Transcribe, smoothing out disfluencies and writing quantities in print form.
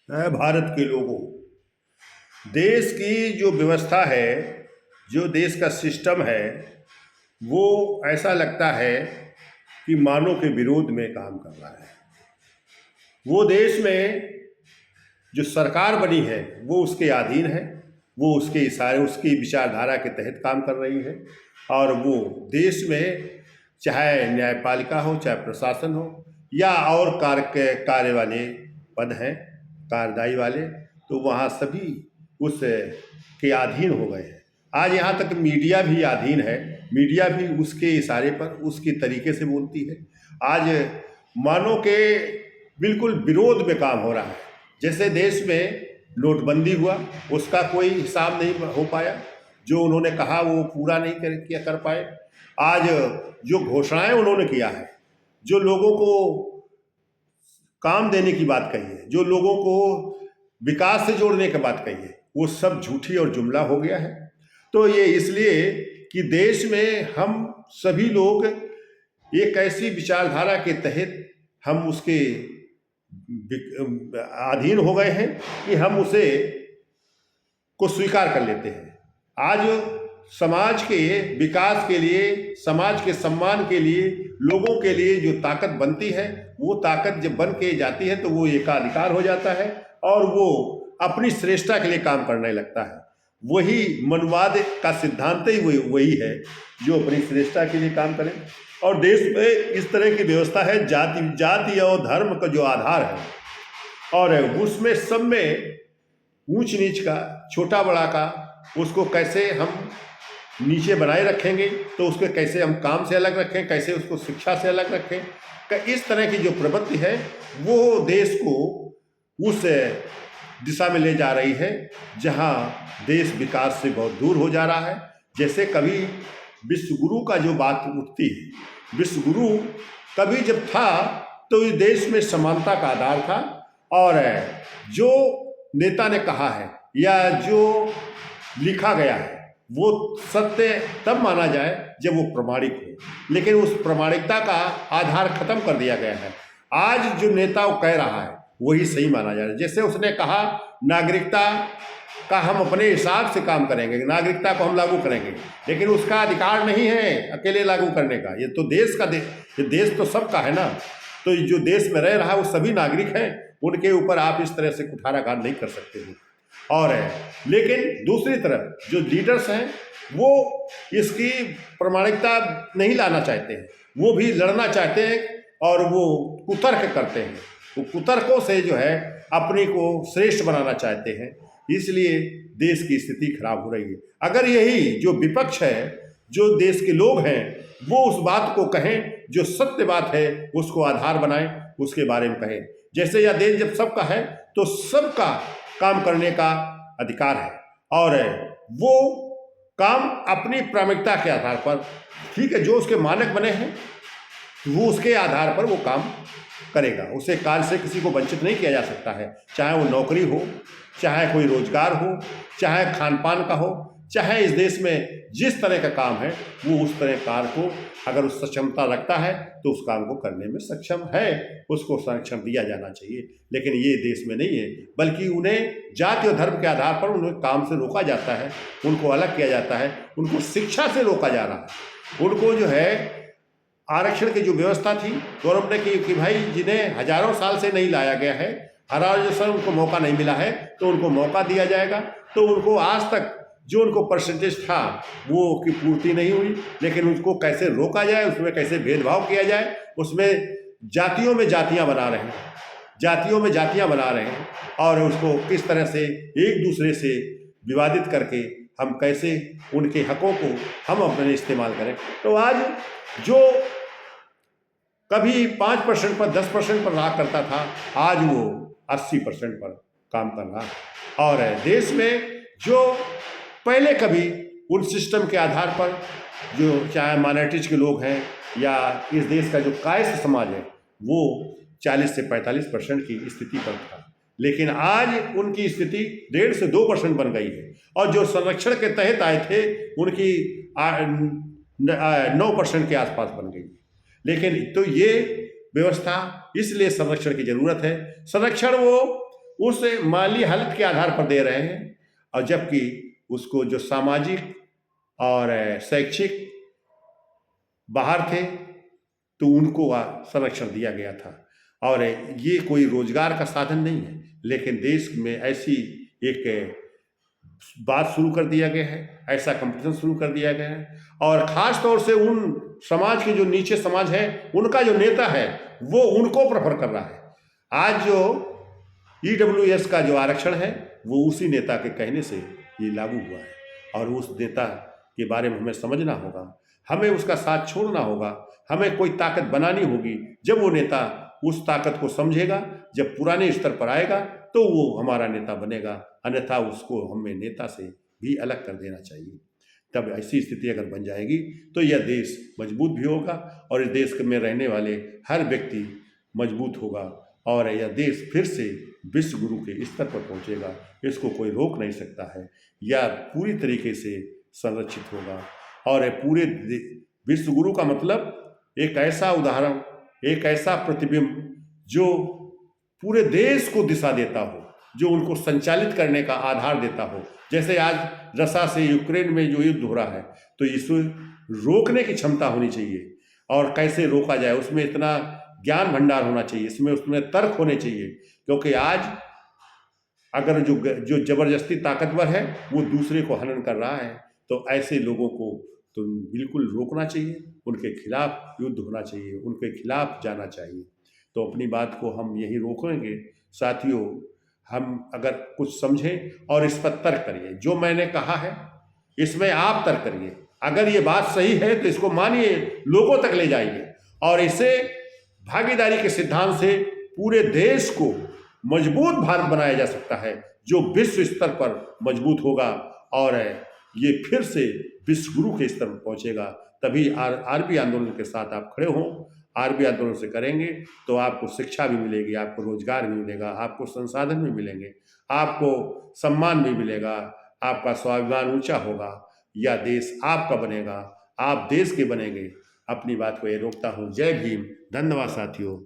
भारत के लोगों, देश की जो व्यवस्था है, जो देश का सिस्टम है, वो ऐसा लगता है कि मानव के विरोध में काम कर रहा है। वो देश में जो सरकार बनी है वो उसके अधीन है, वो उसके इशारे, उसकी विचारधारा के तहत काम कर रही है। और वो देश में चाहे न्यायपालिका हो, चाहे प्रशासन हो, या और कार्य वाले पद हैं, कार्यदायी वाले, तो वहाँ सभी उस के अधीन हो गए हैं। आज यहाँ तक मीडिया भी अधीन है, मीडिया भी उसके इशारे पर, उसके तरीके से बोलती है। आज मानव के बिल्कुल विरोध में काम हो रहा है। जैसे देश में नोटबंदी हुआ, उसका कोई हिसाब नहीं हो पाया, जो उन्होंने कहा वो पूरा नहीं कर पाए। आज जो घोषणाएं उन्होंने किया है, जो लोगों को काम देने की बात कही है, जो लोगों को विकास से जोड़ने की बात कही है, वो सब झूठी और जुमला हो गया है। तो ये इसलिए कि देश में हम सभी लोग एक ऐसी विचारधारा के तहत हम उसके अधीन हो गए हैं कि हम उसे को स्वीकार कर लेते हैं। आज समाज के विकास के लिए, समाज के सम्मान के लिए, लोगों के लिए जो ताकत बनती है, वो ताकत जब बन के जाती है तो वो एकाधिकार हो जाता है और वो अपनी श्रेष्ठता के लिए काम करने लगता है। वही मनुवाद का सिद्धांत ही वही है जो अपनी श्रेष्ठता के लिए काम करें। और देश में इस तरह की व्यवस्था है, जाति और धर्म का जो आधार है, और उसमें सब में ऊंच नीच का, छोटा बड़ा का, उसको कैसे हम नीचे बनाए रखेंगे, तो उसको कैसे हम काम से अलग रखें, कैसे उसको शिक्षा से अलग रखें, इस तरह की जो प्रवृत्ति है वो देश को उस दिशा में ले जा रही है जहां देश विकास से बहुत दूर हो जा रहा है। जैसे कभी विश्वगुरु का जो बात उठती है, विश्वगुरु कभी जब था तो इस देश में समानता का आधार था, और जो नेता ने कहा है या जो लिखा गया है वो सत्य तब माना जाए जब वो प्रमाणिक हो, लेकिन उस प्रमाणिकता का आधार खत्म कर दिया गया है। आज जो नेता वो कह रहा है वही सही माना जा रहा है। जैसे उसने कहा नागरिकता का हम अपने हिसाब से काम करेंगे, नागरिकता को हम लागू करेंगे, लेकिन उसका अधिकार नहीं है अकेले लागू करने का। ये तो देश का ये देश तो सबका है ना। तो जो देश में रह रहा है वो सभी नागरिक हैं, उनके ऊपर आप इस तरह से कुठाराघात नहीं कर सकते हो। और लेकिन दूसरी तरफ जो लीडर्स हैं वो इसकी प्रमाणिकता नहीं लाना चाहते हैं, वो भी लड़ना चाहते हैं और वो कुतर्क करते हैं। वो कुतर्कों से जो है अपने को श्रेष्ठ बनाना चाहते हैं, इसलिए देश की स्थिति खराब हो रही है। अगर यही जो विपक्ष है, जो देश के लोग हैं, वो उस बात को कहें, जो सत्य बात है उसको आधार बनाएं, उसके बारे में कहें। जैसे यह देश जब सबका है तो सबका काम करने का अधिकार है, और वो काम अपनी प्राथमिकता के आधार पर, ठीक है, जो उसके मानक बने हैं वो उसके आधार पर वो काम करेगा। उसे कार्य से किसी को वंचित नहीं किया जा सकता है, चाहे वो नौकरी हो, चाहे कोई रोजगार हो, चाहे खान पान का हो, चाहे इस देश में जिस तरह का काम है वो उस तरह कार्य को अगर उस सक्षमता रखता है तो उस काम को करने में सक्षम है, उसको संरक्षण दिया जाना चाहिए। लेकिन ये देश में नहीं है, बल्कि उन्हें जाति और धर्म के आधार पर उन्हें काम से रोका जाता है, उनको अलग किया जाता है, उनको शिक्षा से रोका जा रहा है। उनको जो है आरक्षण की जो व्यवस्था थी गवर्नमेंट ने की कि भाई जिन्हें हजारों साल से नहीं लाया गया है, हजारों साल उनको मौका नहीं मिला है, तो उनको मौका दिया जाएगा। तो उनको आज तक जो उनको परसेंटेज था वो की पूर्ति नहीं हुई, लेकिन उसको कैसे रोका जाए, उसमें कैसे भेदभाव किया जाए, उसमें जातियों में जातियां बना रहे हैं, जातियों में जातियां बना रहे हैं, और उसको किस तरह से एक दूसरे से विवादित करके हम कैसे उनके हकों को हम अपने इस्तेमाल करें। तो आज जो कभी 5% पर 10% पर रहा करता था, आज वो 80% पर काम कर रहा है। और देश में जो पहले कभी उन सिस्टम के आधार पर जो चाहे माइनॉरिटीज के लोग हैं या इस देश का जो कायस्थ समाज है वो 40 से 45% की स्थिति पर था, लेकिन आज उनकी स्थिति 1.5 से 2% बन गई है। और जो संरक्षण के तहत आए थे उनकी 9% के आसपास बन गई। लेकिन तो ये व्यवस्था, इसलिए संरक्षण की जरूरत है। संरक्षण वो उस माली हालत के आधार पर दे रहे हैं, और जबकि उसको जो सामाजिक और शैक्षिक बाहर थे तो उनको संरक्षण दिया गया था। और ये कोई रोजगार का साधन नहीं है, लेकिन देश में ऐसी एक बात शुरू कर दिया गया है, ऐसा कंपटीशन शुरू कर दिया गया है। और ख़ास तौर से उन समाज के जो नीचे समाज है, उनका जो नेता है वो उनको प्रेफर कर रहा है। आज जो ईडब्ल्यूएस का जो आरक्षण है वो उसी नेता के कहने से ये लागू हुआ है, और उस नेता के बारे में हमें समझना होगा, हमें उसका साथ छोड़ना होगा, हमें कोई ताकत बनानी होगी। जब वो नेता उस ताकत को समझेगा, जब पुराने स्तर पर आएगा तो वो हमारा नेता बनेगा, अन्यथा उसको हमें नेता से भी अलग कर देना चाहिए। तब ऐसी स्थिति अगर बन जाएगी तो यह देश मजबूत भी होगा, और इस देश में रहने वाले हर व्यक्ति मजबूत होगा, और यह देश फिर से विश्व गुरु के स्तर पर पहुंचेगा। इसको कोई रोक नहीं सकता है, यह पूरी तरीके से संरक्षित होगा। और पूरे विश्व गुरु का मतलब एक ऐसा उदाहरण, एक ऐसा प्रतिबिंब जो पूरे देश को दिशा देता हो, जो उनको संचालित करने का आधार देता हो। जैसे आज रसा से यूक्रेन में जो युद्ध हो रहा है, तो इसको रोकने की क्षमता होनी चाहिए, और कैसे रोका जाए उसमें इतना ज्ञान भंडार होना चाहिए, उसमें तर्क होने चाहिए। क्योंकि आज अगर जो जबरदस्ती ताकतवर है वो दूसरे को हनन कर रहा है, तो ऐसे लोगों को तो बिल्कुल रोकना चाहिए, उनके खिलाफ युद्ध होना चाहिए, उनके खिलाफ जाना चाहिए। तो अपनी बात को हम यही रोकेंगे साथियों। हम अगर कुछ समझें और इस पर तर्क करिए, जो मैंने कहा है इसमें आप तर्क करिए। अगर ये बात सही है तो इसको मानिए, लोगों तक ले जाइए, और इसे भागीदारी के सिद्धांत से पूरे देश को मजबूत भारत बनाया जा सकता है, जो विश्व स्तर पर मजबूत होगा, और ये फिर से विश्व गुरु के स्तर पर पहुंचेगा। तभी आरबी आंदोलन के साथ आप खड़े हों। आरबी आंदोलन से करेंगे तो आपको शिक्षा भी मिलेगी, आपको रोजगार भी मिलेगा, आपको संसाधन भी मिलेंगे, आपको सम्मान भी मिलेगा, आपका स्वाभिमान ऊंचा होगा, यह देश आपका बनेगा, आप देश के बनेंगे। अपनी बात को ये रोकता हूँ। जय भीम, धन्यवाद साथियों।